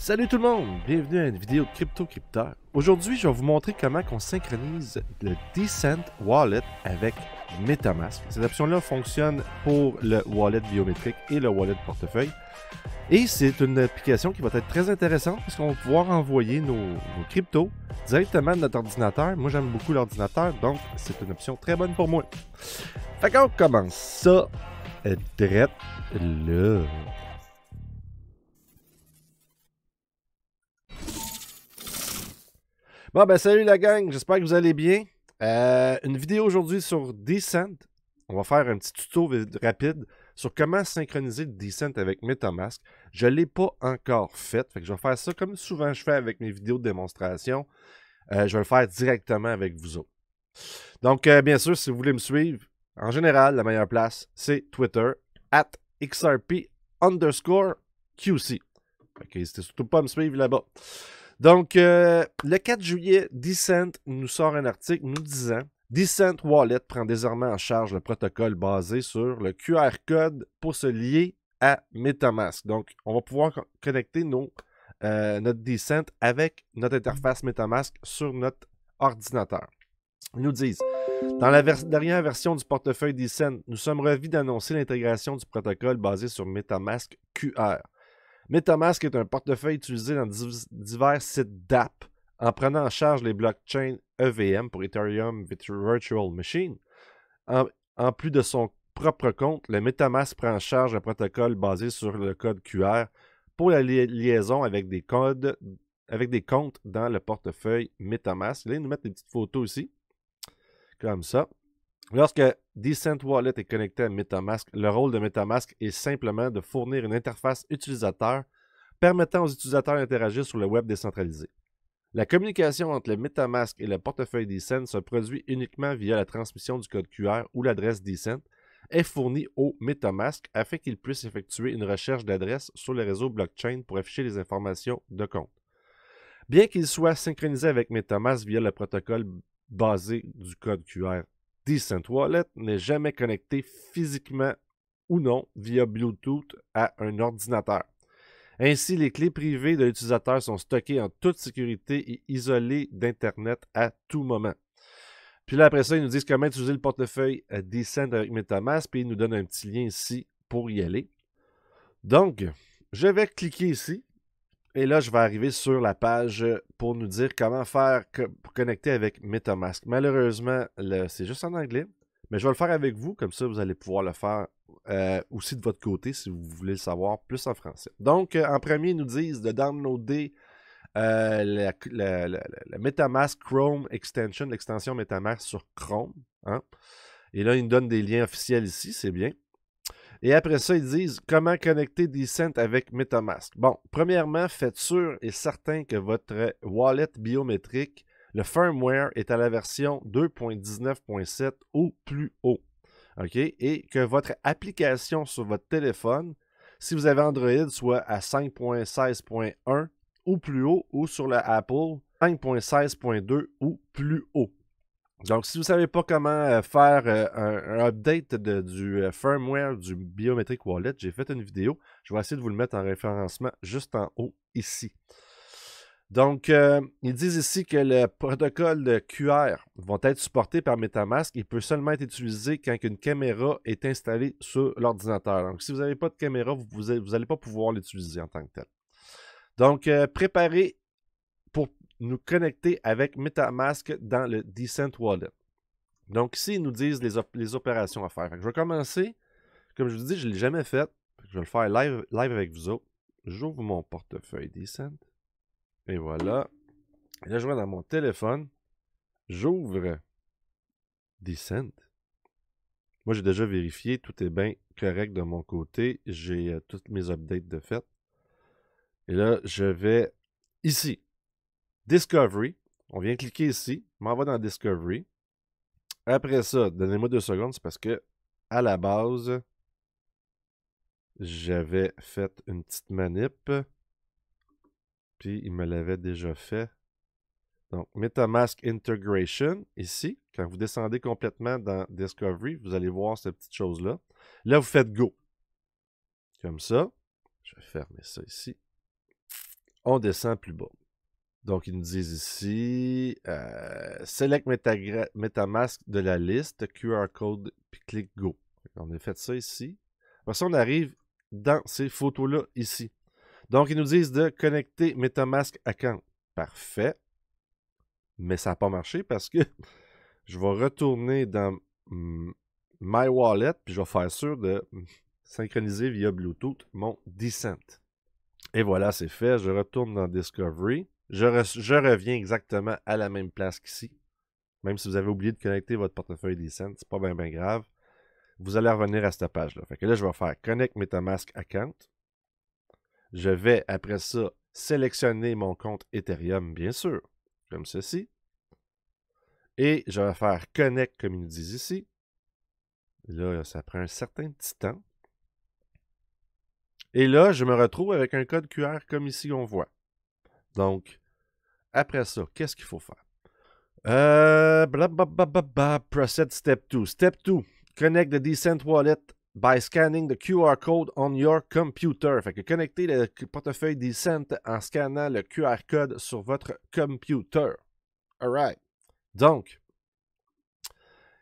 Salut tout le monde, bienvenue à une vidéo de Crypto Crypteur. Aujourd'hui, je vais vous montrer comment on synchronise le Decent Wallet avec MetaMask. Cette option-là fonctionne pour le wallet biométrique et le wallet portefeuille. Et c'est une application qui va être très intéressante parce qu'on va pouvoir envoyer nos cryptos directement de notre ordinateur. Moi, j'aime beaucoup l'ordinateur, donc c'est une option très bonne pour moi. Fait qu'on commence ça direct là. Bon, ben salut la gang, j'espère que vous allez bien. Une vidéo aujourd'hui sur Decent. On va faire un petit tuto rapide sur comment synchroniser Decent avec MetaMask. Je ne l'ai pas encore fait, fait que je vais faire ça comme souvent je fais avec mes vidéos de démonstration. Je vais le faire directement avec vous autres. Donc, bien sûr, si vous voulez me suivre, en général, la meilleure place, c'est Twitter, @XRP_QC. Ok, n'hésitez surtout pas à me suivre là-bas. Donc, le 4 juillet, Decent nous sort un article nous disant « Decent Wallet prend désormais en charge le protocole basé sur le QR code pour se lier à MetaMask. » Donc, on va pouvoir connecter notre Decent avec notre interface MetaMask sur notre ordinateur. Ils nous disent « Dans la dernière version du portefeuille Decent, nous sommes ravis d'annoncer l'intégration du protocole basé sur MetaMask QR. » MetaMask est un portefeuille utilisé dans divers sites d'app en prenant en charge les blockchains EVM pour Ethereum Virtual Machine. En plus de son propre compte, le MetaMask prend en charge un protocole basé sur le code QR pour la liaison avec des comptes dans le portefeuille MetaMask. Là, ils nous mettent des petites photos ici, comme ça. Lorsque Decent Wallet est connecté à MetaMask, le rôle de MetaMask est simplement de fournir une interface utilisateur permettant aux utilisateurs d'interagir sur le web décentralisé. La communication entre le MetaMask et le portefeuille Decent se produit uniquement via la transmission du code QR ou l'adresse Decent est fournie au MetaMask afin qu'il puisse effectuer une recherche d'adresse sur le réseau blockchain pour afficher les informations de compte. Bien qu'il soit synchronisé avec MetaMask via le protocole basé du code QR, Decent Wallet n'est jamais connecté physiquement ou non via Bluetooth à un ordinateur. Ainsi, les clés privées de l'utilisateur sont stockées en toute sécurité et isolées d'Internet à tout moment. Puis là, après ça, ils nous disent comment utiliser le portefeuille Decent avec MetaMask, puis ils nous donnent un petit lien ici pour y aller. Donc, je vais cliquer ici. Et là, je vais arriver sur la page pour nous dire comment faire pour connecter avec MetaMask. Malheureusement, c'est juste en anglais, mais je vais le faire avec vous, comme ça vous allez pouvoir le faire aussi de votre côté si vous voulez le savoir plus en français. Donc, en premier, ils nous disent de downloader la MetaMask Chrome Extension, l'extension MetaMask sur Chrome. Hein? Et là, ils nous donnent des liens officiels ici, c'est bien. Et après ça, ils disent comment connecter Decent avec MetaMask. Bon, premièrement, faites sûr et certain que votre wallet biométrique, le firmware, est à la version 2.19.7 ou plus haut. OK? Et que votre application sur votre téléphone, si vous avez Android, soit à 5.16.1 ou plus haut, ou sur le Apple, 5.16.2 ou plus haut. Donc, si vous ne savez pas comment faire un update du firmware du Biometric Wallet, j'ai fait une vidéo. Je vais essayer de vous le mettre en référencement juste en haut ici. Donc, ils disent ici que le protocole de QR va être supporté par MetaMask. Il peut seulement être utilisé quand une caméra est installée sur l'ordinateur. Donc, si vous n'avez pas de caméra, vous n'allez pas pouvoir l'utiliser en tant que tel. Donc, préparez pour nous connecter avec MetaMask dans le Decent Wallet. Donc ici, ils nous disent les opérations à faire. Je vais commencer. Comme je vous dis, je ne l'ai jamais fait. Je vais le faire live avec vous autres. J'ouvre mon portefeuille Decent. Et voilà. Et là, je vais dans mon téléphone. J'ouvre Decent. Moi, j'ai déjà vérifié. Tout est bien correct de mon côté. J'ai toutes mes updates de fait. Et là, je vais ici. Discovery. On vient cliquer ici. Je m'en vais dans Discovery. Après ça, donnez-moi 2 secondes, c'est parce que à la base, j'avais fait une petite manip. Puis il me l'avait déjà fait. Donc, MetaMask Integration, ici, quand vous descendez complètement dans Discovery, vous allez voir cette petite chose-là. Là, vous faites Go. Comme ça. Je vais fermer ça ici. On descend plus bas. Donc, ils nous disent ici, select MetaMask de la liste, QR code, puis clic Go. On a fait ça ici. Après ça, on arrive dans ces photos-là ici. Donc, ils nous disent de connecter MetaMask account. Parfait. Mais ça n'a pas marché parce que je vais retourner dans My Wallet, puis je vais faire sûr de synchroniser via Bluetooth mon Decent. Et voilà, c'est fait. Je retourne dans Discovery. Je reviens exactement à la même place qu'ici. Même si vous avez oublié de connecter votre portefeuille Decent, c'est pas bien grave. Vous allez revenir à cette page-là. Fait que là, je vais faire Connect MetaMask Account. Je vais, après ça, sélectionner mon compte Ethereum, bien sûr, comme ceci. Et je vais faire Connect, comme ils nous disent ici. Là, ça prend un certain petit temps. Et là, je me retrouve avec un code QR comme ici on voit. Donc, après ça, qu'est-ce qu'il faut faire? Proceed step 2. Step 2. Connect the Decent Wallet by scanning the QR code on your computer. Fait que connectez le portefeuille Decent en scannant le QR code sur votre computer. Alright. Donc,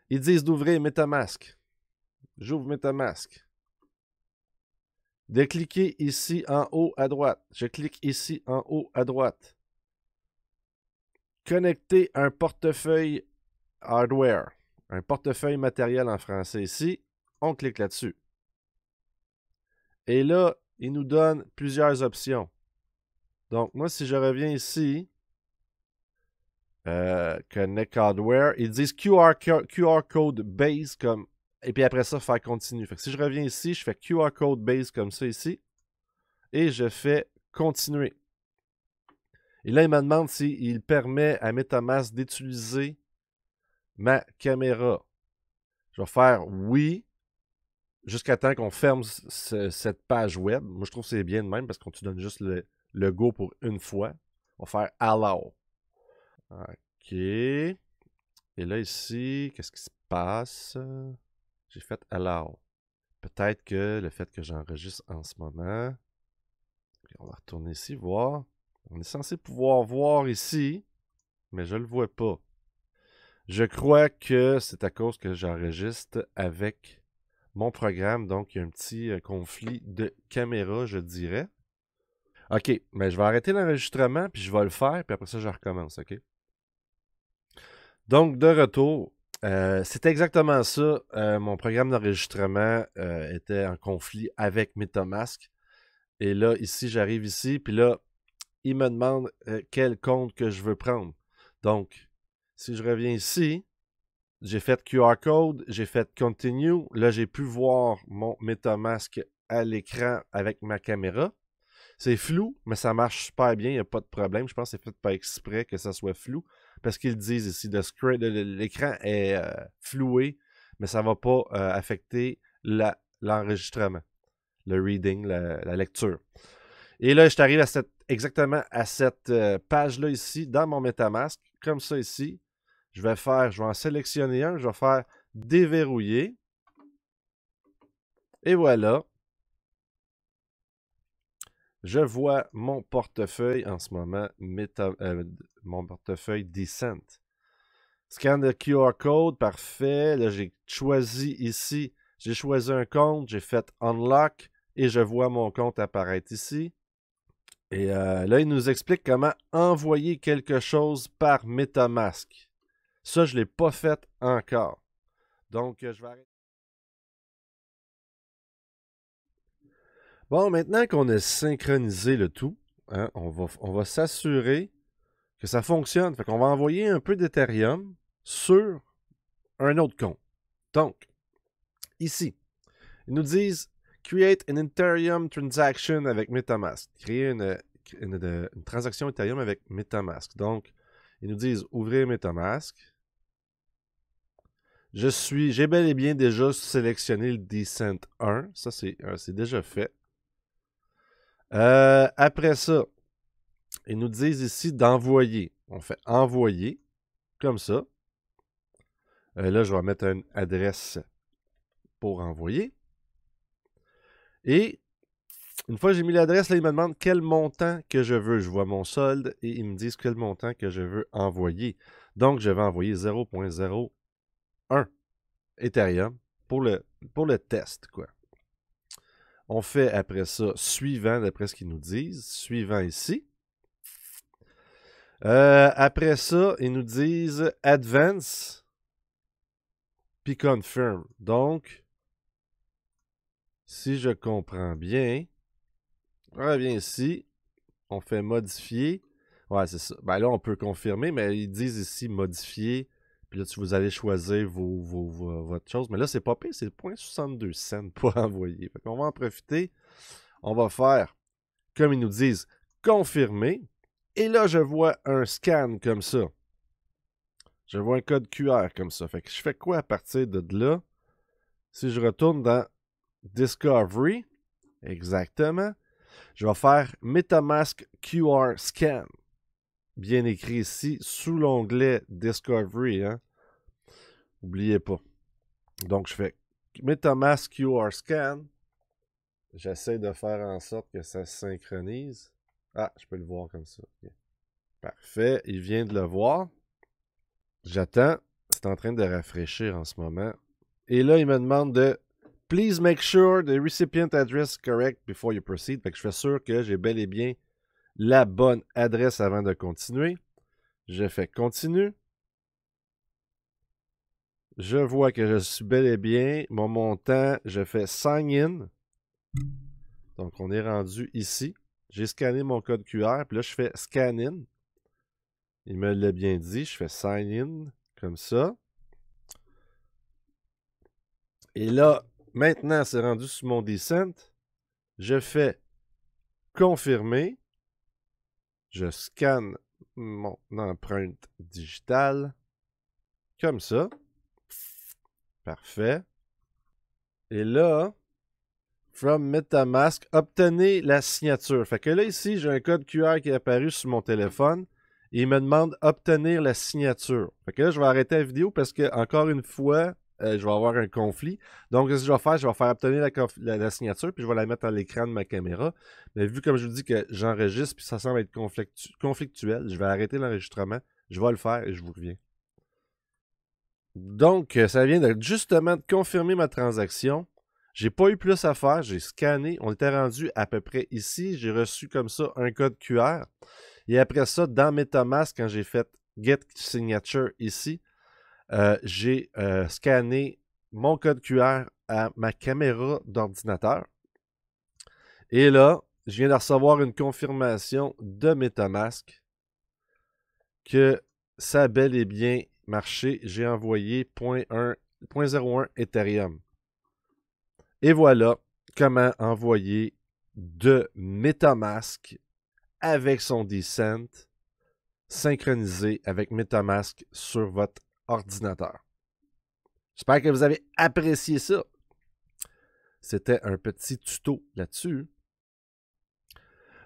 ils disent d'ouvrir MetaMask. J'ouvre MetaMask. De cliquer ici en haut à droite. Je clique ici en haut à droite. Connecter un portefeuille hardware. Un portefeuille matériel en français ici. On clique là-dessus. Et là, il nous donne plusieurs options. Donc, moi, si je reviens ici, Connect Hardware, ils disent QR Code Base comme. Et puis après ça, faire continue. Fait que si je reviens ici, je fais QR Code Base comme ça ici. Et je fais continuer. Et là, il me demande s'il permet à MetaMask d'utiliser ma caméra. Je vais faire oui, jusqu'à temps qu'on ferme cette page web. Moi, je trouve que c'est bien de même parce qu'on te donne juste le go pour une fois. On va faire allow. OK. Et là, ici, qu'est-ce qui se passe? J'ai fait allow. Peut-être que le fait que j'enregistre en ce moment. On va retourner ici, voir. On est censé pouvoir voir ici, mais je ne le vois pas. Je crois que c'est à cause que j'enregistre avec mon programme, donc il y a un petit conflit de caméra, je dirais. OK, mais je vais arrêter l'enregistrement, puis je vais le faire, puis après ça, je recommence, OK? Donc, de retour, c'est exactement ça. Mon programme d'enregistrement était en conflit avec MetaMask. Et là, ici, j'arrive ici, puis là, il me demande quel compte que je veux prendre. Donc, si je reviens ici, j'ai fait QR code, j'ai fait continue. Là, j'ai pu voir mon MetaMask à l'écran avec ma caméra. C'est flou, mais ça marche super bien, il n'y a pas de problème. Je pense que c'est fait pas exprès que ça soit flou. Parce qu'ils disent ici, l'écran est floué, mais ça ne va pas affecter l'enregistrement, le reading, la lecture. Et là, je t'arrive exactement à cette page-là ici, dans mon MetaMask, comme ça ici. Je vais en sélectionner un, je vais faire déverrouiller. Et voilà. Je vois mon portefeuille en ce moment, mon portefeuille Decent. Scan de QR code, parfait. Là, j'ai choisi ici, j'ai choisi un compte, j'ai fait Unlock et je vois mon compte apparaître ici. Et là, il nous explique comment envoyer quelque chose par MetaMask. Ça, je ne l'ai pas fait encore. Donc, je vais arrêter. Bon, maintenant qu'on a synchronisé le tout, hein, on va s'assurer que ça fonctionne. Fait qu'on va envoyer un peu d'Ethereum sur un autre compte. Donc, ici, ils nous disent Create an Ethereum transaction avec MetaMask. Créer une transaction Ethereum avec MetaMask. Donc, ils nous disent ouvrir MetaMask. J'ai bel et bien déjà sélectionné le Decent 1. Ça, c'est déjà fait. Après ça, ils nous disent ici d'envoyer. On fait envoyer, comme ça. Là, je vais mettre une adresse pour envoyer. Et Une fois que j'ai mis l'adresse, là, ils me demandent quel montant que je veux. Je vois mon solde et ils me disent quel montant que je veux envoyer. Donc, je vais envoyer 0.01 Ethereum pour le test, quoi. On fait après ça suivant, d'après ce qu'ils nous disent. Suivant ici. Après ça, ils nous disent advance puis confirm. Donc, si je comprends bien, on revient ici. On fait modifier. Ouais, c'est ça. Ben là, on peut confirmer, mais ils disent ici modifier. Puis là, vous allez choisir votre chose. Mais là, c'est pas pire, c'est 0.62 cents pour envoyer. Fait qu'on va en profiter. On va faire, comme ils nous disent, confirmer. Et là, je vois un scan comme ça. Je vois un code QR comme ça. Fait que je fais quoi à partir de là? Si je retourne dans Discovery, exactement, je vais faire MetaMask QR Scan. Bien écrit ici, sous l'onglet Discovery. Hein? N'oubliez pas. Donc, je fais MetaMask QR Scan. J'essaie de faire en sorte que ça se synchronise. Ah, je peux le voir comme ça. Okay. Parfait. Il vient de le voir. J'attends. C'est en train de rafraîchir en ce moment. Et là, il me demande de Please make sure the recipient address is correct before you proceed. Fait que je fais sûr que j'ai bel et bien la bonne adresse avant de continuer. Je fais continue. Je vois que je suis bel et bien. Mon montant, je fais sign in. Donc, on est rendu ici. J'ai scanné mon code QR. Puis là, je fais scan in. Il me l'a bien dit. Je fais sign in comme ça. Et là, maintenant, c'est rendu sur mon descent. Je fais confirmer. Je scanne mon empreinte digitale. Comme ça. Parfait. Et là, from MetaMask, obtenez la signature. Fait que là, ici, j'ai un code QR qui est apparu sur mon téléphone. Et il me demande obtenir la signature. Fait que là, je vais arrêter la vidéo parce que, encore une fois, je vais avoir un conflit. Donc, ce que je vais faire obtenir la signature, puis je vais la mettre à l'écran de ma caméra. Mais vu, comme je vous dis, que j'enregistre, puis ça semble être conflictuel, je vais arrêter l'enregistrement, je vais le faire et je vous reviens. Donc, ça vient justement de confirmer ma transaction. J'ai pas eu plus à faire, j'ai scanné, on était rendu à peu près ici, j'ai reçu comme ça un code QR. Et après ça, dans MetaMask, quand j'ai fait Get Signature ici, j'ai scanné mon code QR à ma caméra d'ordinateur. Et là, je viens de recevoir une confirmation de MetaMask que ça a bel et bien marché. J'ai envoyé 0.01 Ethereum. Et voilà comment envoyer de MetaMask avec son descent synchronisé avec MetaMask sur votre ordinateur. J'espère que vous avez apprécié ça. C'était un petit tuto là-dessus.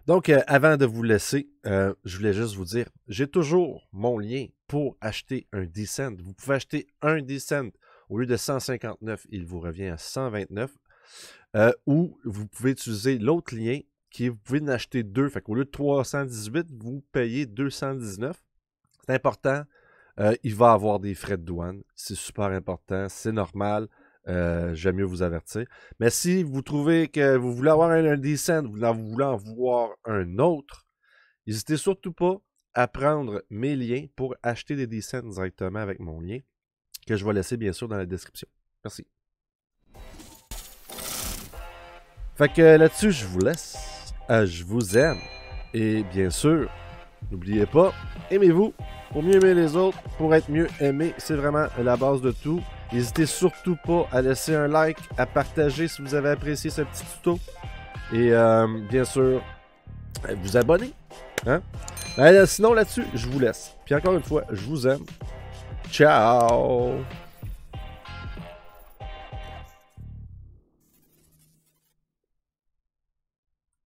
Donc, avant de vous laisser, je voulais juste vous dire, j'ai toujours mon lien pour acheter un Descent. Vous pouvez acheter un Descent. Au lieu de 159, il vous revient à 129. Ou vous pouvez utiliser l'autre lien qui est, vous pouvez en acheter deux. Fait qu'au lieu de 318, vous payez 219. C'est important. Il va y avoir des frais de douane. C'est super important. C'est normal. J'aime mieux vous avertir. Mais si vous trouvez que vous voulez avoir un Descent, vous voulez en voir un autre, n'hésitez surtout pas à prendre mes liens pour acheter des Descents directement avec mon lien, que je vais laisser bien sûr dans la description. Merci. Fait que là-dessus, je vous laisse. Je vous aime. Et bien sûr, n'oubliez pas, aimez-vous pour mieux aimer les autres, pour être mieux aimé. C'est vraiment la base de tout. N'hésitez surtout pas à laisser un like, à partager si vous avez apprécié ce petit tuto. Et bien sûr, vous abonner. Hein? Sinon, là-dessus, je vous laisse. Puis encore une fois, je vous aime. Ciao!